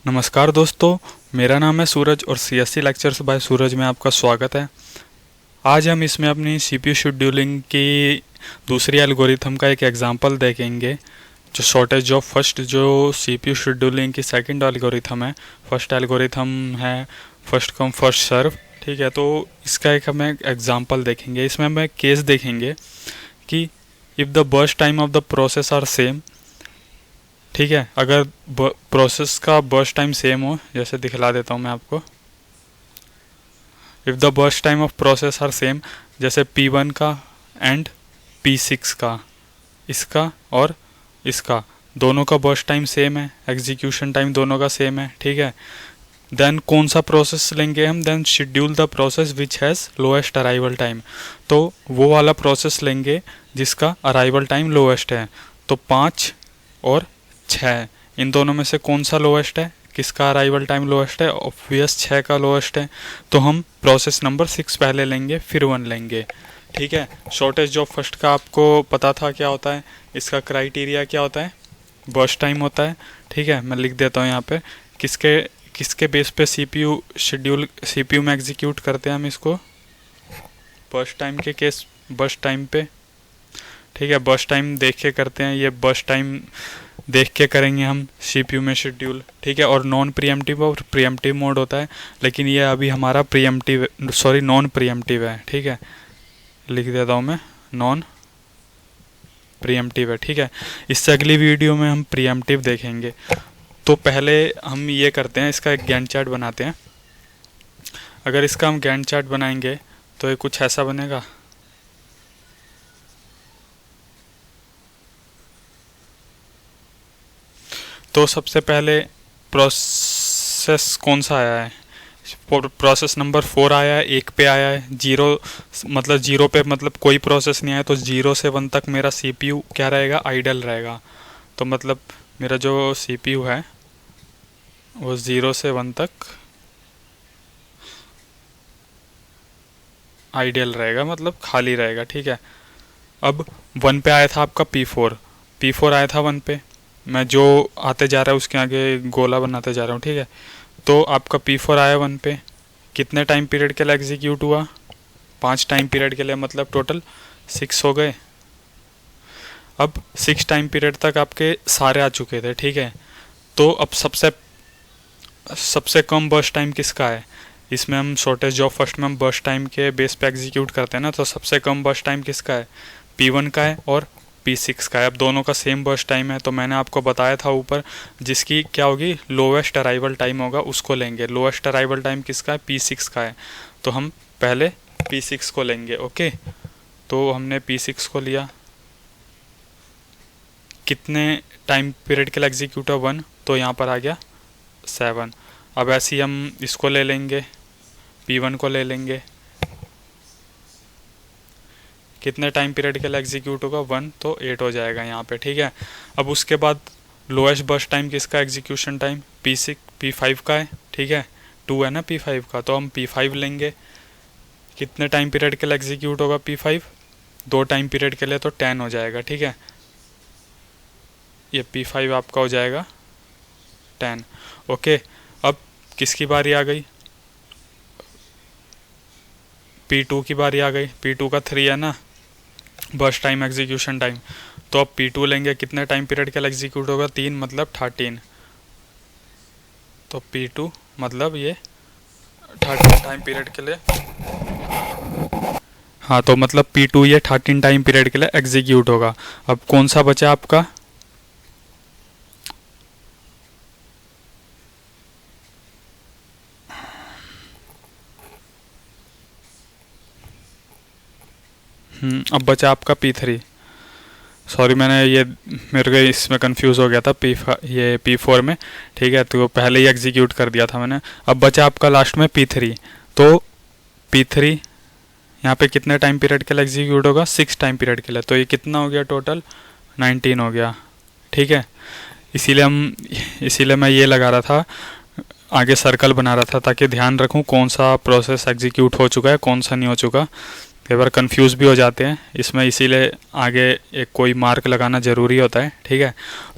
नमस्कार दोस्तों, मेरा नाम है सूरज और सीएससी लेक्चर्स बाय सूरज में आपका स्वागत है। आज हम इसमें अपनी सीपीयू शेड्यूलिंग की दूसरी एल्गोरिथम का एक एग्जांपल देखेंगे। जो शॉर्टेज ऑफ फर्स्ट जो सीपीयू शेड्यूलिंग की सेकंड एल्गोरिथम है, फर्स्ट एल्गोरिथम है फर्स्ट कम फर्स्ट सर्व। ठीक है, तो इसका एक हम एग्जांपल देखेंगे। इसमें हम एक केस देखेंगे कि if the burst time of the process are same. ठीक है, अगर प्रोसेस का बर्स्ट टाइम सेम हो, जैसे दिखला देता हूँ मैं आपको। If the burst time of process are same, जैसे P1 का एंड P6 का, इसका और इसका, दोनों का बर्स्ट टाइम सेम है, एग्जीक्यूशन टाइम दोनों का सेम है। ठीक है, देन कौन सा प्रोसेस लेंगे हम? Then schedule the process which has lowest arrival time. तो वो वाला प्रोसेस लेंगे जिसका अराइवल टाइम लोएस्ट है। तो 5 और 6, इन दोनों में से कौन सा लोएस्ट है? किसका अराइवल टाइम लोएस्ट है? ऑब्वियस 6 का लोएस्ट है। तो हम प्रोसेस नंबर 6 पहले लेंगे, फिर 1 लेंगे। ठीक है, शॉर्टेज ऑफ फर्स्ट का आपको पता था क्या होता है, इसका क्राइटेरिया क्या होता है? बर्स्ट टाइम होता है। ठीक है, मैं लिख देता हूँ यहाँ पे किसके किसके बेस पे सीपीयू शेड्यूल सीपीयू में एग्जीक्यूट करते हैं हम इसको, बर्स्ट टाइम के केस, बर्स्ट टाइम पे। ठीक है, बर्स्ट टाइम देख के करते हैं, ये बर्स्ट टाइम देख के करेंगे हम सीपीयू में शेड्यूल। ठीक है, और नॉन प्रीएम्प्टिव और प्रीएम्प्टिव मोड होता है, लेकिन ये अभी हमारा नॉन प्रीएम्प्टिव है। ठीक है, लिख देता हूँ मैं, नॉन प्रीएम्प्टिव है। ठीक है, इससे अगली वीडियो में हम प्रीएम्प्टिव देखेंगे। तो पहले हम ये करते हैं, इसका एक गैंट चार्ट बनाते हैं। अगर इसका हम गैंट चार्ट बनाएंगे तो ये कुछ ऐसा बनेगा। तो सबसे पहले प्रोसेस कौन सा आया है? प्रोसेस नंबर 4 आया है, 1 पे आया है, 0 पे मतलब कोई प्रोसेस नहीं आया। तो 0 से 1 तक मेरा सीपीयू क्या रहेगा? आइडल रहेगा। तो मतलब मेरा जो सीपीयू है वो 0 से 1 तक आइडियल रहेगा, मतलब खाली रहेगा। ठीक है, अब 1 पे आया था आपका P4 आया था 1 पे। मैं जो आते जा रहा है उसके आगे गोला बनाते जा रहा हूँ। ठीक है, तो आपका P4 आया 1 पे, कितने टाइम पीरियड के लिए एग्जीक्यूट हुआ? 5 टाइम पीरियड के लिए, मतलब टोटल 6 हो गए। अब 6 टाइम पीरियड तक आपके सारे आ चुके थे। ठीक है, तो अब सबसे कम बर्स्ट टाइम किसका है? इसमें हम शॉर्टेज ऑफ फर्स्ट में हम बर्स्ट टाइम के बेस पे एग्जीक्यूट करते हैं ना, तो सबसे कम बर्स्ट टाइम किसका है? P1 का है और P6 का है। अब दोनों का सेम बर्स्ट टाइम है, तो मैंने आपको बताया था ऊपर, जिसकी क्या होगी? लोएस्ट अराइवल टाइम होगा, उसको लेंगे। लोएस्ट अराइवल टाइम किसका है? P6 का है, तो हम पहले P6 को लेंगे। ओके, तो हमने P6 को लिया। कितने टाइम पीरियड के लिए एग्जीक्यूट है? 1, तो यहाँ पर आ गया 7। अब ऐसे ही हम इसको ले लेंगे, P1 को ले लेंगे। कितने टाइम पीरियड के लिए एग्जीक्यूट होगा? 1, तो 8 हो जाएगा यहाँ पे। ठीक है, अब उसके बाद लोएस्ट बर्स्ट टाइम किसका? एग्जीक्यूशन टाइम P5 का है। ठीक है, 2 है ना P5 का, तो हम P5 लेंगे। कितने टाइम पीरियड के लिए एग्जीक्यूट होगा P5? 2 टाइम पीरियड के लिए, तो 10 हो जाएगा। ठीक है, ये P5 आपका हो जाएगा 10। ओके, अब किसकी बारी आ गई? P2 की बारी आ गई। P2 का 3 है ना बर्स्ट टाइम एग्जीक्यूशन टाइम, तो अब P2 लेंगे। कितने टाइम पीरियड के लिए एग्जीक्यूट होगा? 3, मतलब 13। तो P2 मतलब ये 13 टाइम पीरियड के लिए, हाँ, तो मतलब P2 ये 13 टाइम पीरियड के लिए एग्जीक्यूट होगा। अब कौन सा बचा आपका? अब बचा आपका P3। सॉरी, मैंने ये मेरे को इसमें कंफ्यूज हो गया था ये P4 में। ठीक है, तो पहले ही एग्जीक्यूट कर दिया था मैंने। अब बचा आपका लास्ट में P3। तो P3 यहाँ पे कितने टाइम पीरियड के लिए एग्जीक्यूट होगा? 6 टाइम पीरियड के लिए। तो ये कितना हो गया टोटल? 19 हो गया। ठीक है, इसीलिए मैं ये लगा रहा था, आगे सर्कल बना रहा था, ताकि ध्यान रखूँ कौन सा प्रोसेस एग्जीक्यूट हो चुका है, कौन सा नहीं हो चुका। कई बार कंफ्यूज भी हो जाते हैं इसमें, इसीलिए आगे एक कोई मार्क लगाना ज़रूरी होता है। ठीक है,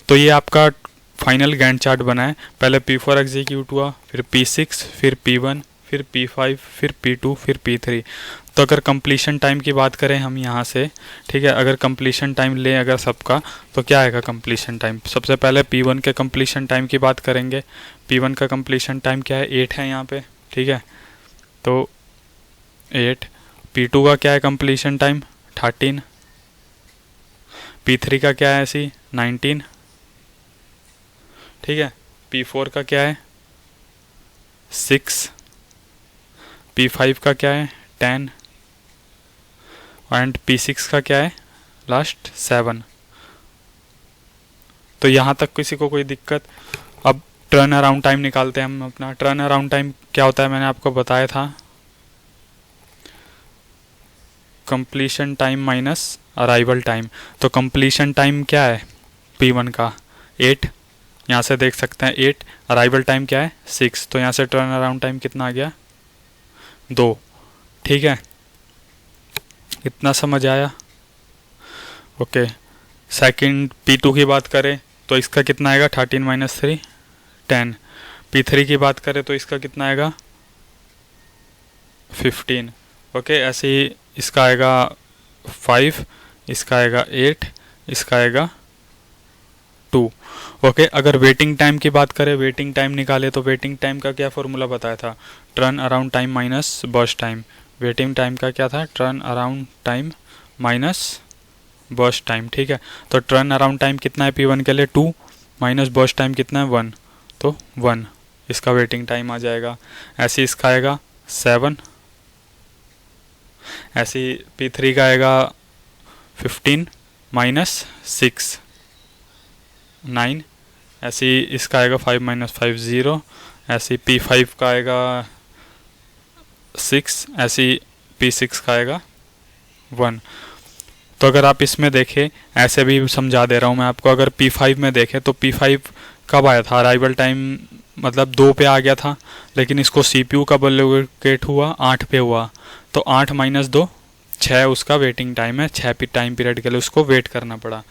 तो ये आपका फाइनल गैंट चार्ट बनाए, पहले P4 एग्जीक्यूट हुआ, फिर P6, फिर P1, फिर P5, फिर P2, फिर P3। तो अगर कंप्लीशन टाइम की बात करें हम यहाँ से, ठीक है, अगर कंप्लीशन टाइम लें अगर सबका, तो क्या आएगा कंप्लीशन टाइम? सबसे पहले P1 के कंप्लीशन टाइम की बात करेंगे। P1 का कंप्लीशन टाइम क्या है? 8 है यहाँ पे, ठीक है, तो 8। P2 का क्या है कंप्लीशन टाइम? 13। P3 का क्या है ऐसी? 19, ठीक है। P4 का क्या है? 6। P5 का क्या है? 10 एंड P6 का क्या है? लास्ट 7। तो यहाँ तक किसी को कोई दिक्कत? अब टर्न अराउंड टाइम निकालते हैं हम अपना। टर्न अराउंड टाइम क्या होता है मैंने आपको बताया था, completion time minus arrival time. तो कंप्लीशन टाइम क्या है P1 का? 8, यहाँ से देख सकते हैं 8। अराइवल टाइम क्या है? 6। तो यहाँ से टर्न अराउंड टाइम कितना आ गया? 2, ठीक है। इतना समझ आया? ओके। सेकंड P2 की बात करें तो इसका कितना आएगा? 13 माइनस 3, 10। P3 की बात करें तो इसका कितना आएगा? 15। ओके, ऐसे ही इसका आएगा 5, इसका आएगा 8, इसका आएगा 2। ओके, अगर वेटिंग टाइम की बात करें, वेटिंग टाइम निकाले तो वेटिंग टाइम का क्या फॉर्मूला बताया था? Turn around time minus burst time. Waiting time का क्या था? Turn around time minus burst time, ठीक है। तो टर्न अराउंड टाइम कितना है P1 के लिए? 2 माइनस बर्स्ट टाइम कितना है? 1, तो 1 इसका वेटिंग टाइम आ जाएगा। ऐसे इसका आएगा 7, ऐसे P3 का आएगा 15 माइनस 6, 9। ऐसे इसका आएगा 5 माइनस 5, 0। ऐसे P5 का आएगा 6, ऐसे P6 का आएगा 1। तो अगर आप इसमें देखें, ऐसे भी समझा दे रहा हूँ मैं आपको, अगर P5 में देखें तो P5 कब आया था? अराइवल टाइम मतलब 2 पे आ गया था, लेकिन इसको CPU कब एलोकेट हुआ? 8 पे हुआ। तो 8 माइनस 2, 6 उसका वेटिंग टाइम है। 6 टाइम पीरियड के लिए उसको वेट करना पड़ा।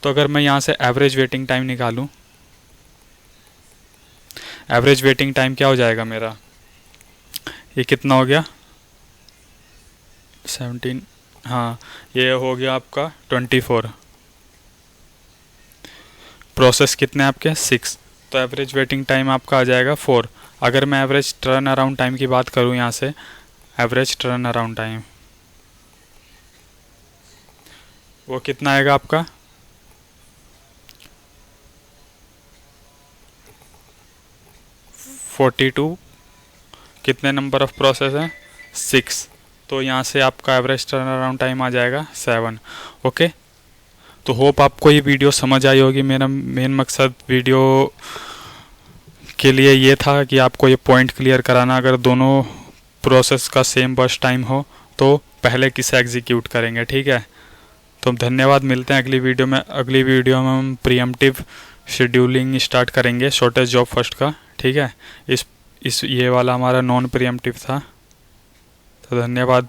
तो अगर मैं यहाँ से एवरेज वेटिंग टाइम निकालूँ, एवरेज वेटिंग टाइम क्या हो जाएगा मेरा? ये कितना हो गया? 17, हाँ, ये हो गया आपका 24। प्रोसेस कितने आपके? 6। तो एवरेज वेटिंग टाइम आपका आ जाएगा 4। अगर मैं एवरेज टर्न अराउंड टाइम की बात करूँ यहाँ से, एवरेज टर्न अराउंड टाइम वो कितना आएगा आपका? 42। कितने नंबर ऑफ प्रोसेस हैं? 6। तो यहाँ से आपका एवरेज टर्न अराउंड टाइम आ जाएगा 7। ओके, तो होप आपको ये वीडियो समझ आई होगी। मेरा मेन मकसद वीडियो के लिए ये था कि आपको ये पॉइंट क्लियर कराना। अगर दोनों प्रोसेस का सेम बर्स्ट टाइम हो तो पहले किसे एग्जीक्यूट करेंगे, ठीक है। तो धन्यवाद, मिलते हैं अगली वीडियो में। अगली वीडियो में हम प्रीएम्प्टिव शेड्यूलिंग स्टार्ट करेंगे शॉर्टेस्ट जॉब फर्स्ट का, ठीक है। इस ये वाला हमारा नॉन प्रीएम्प्टिव था। तो धन्यवाद।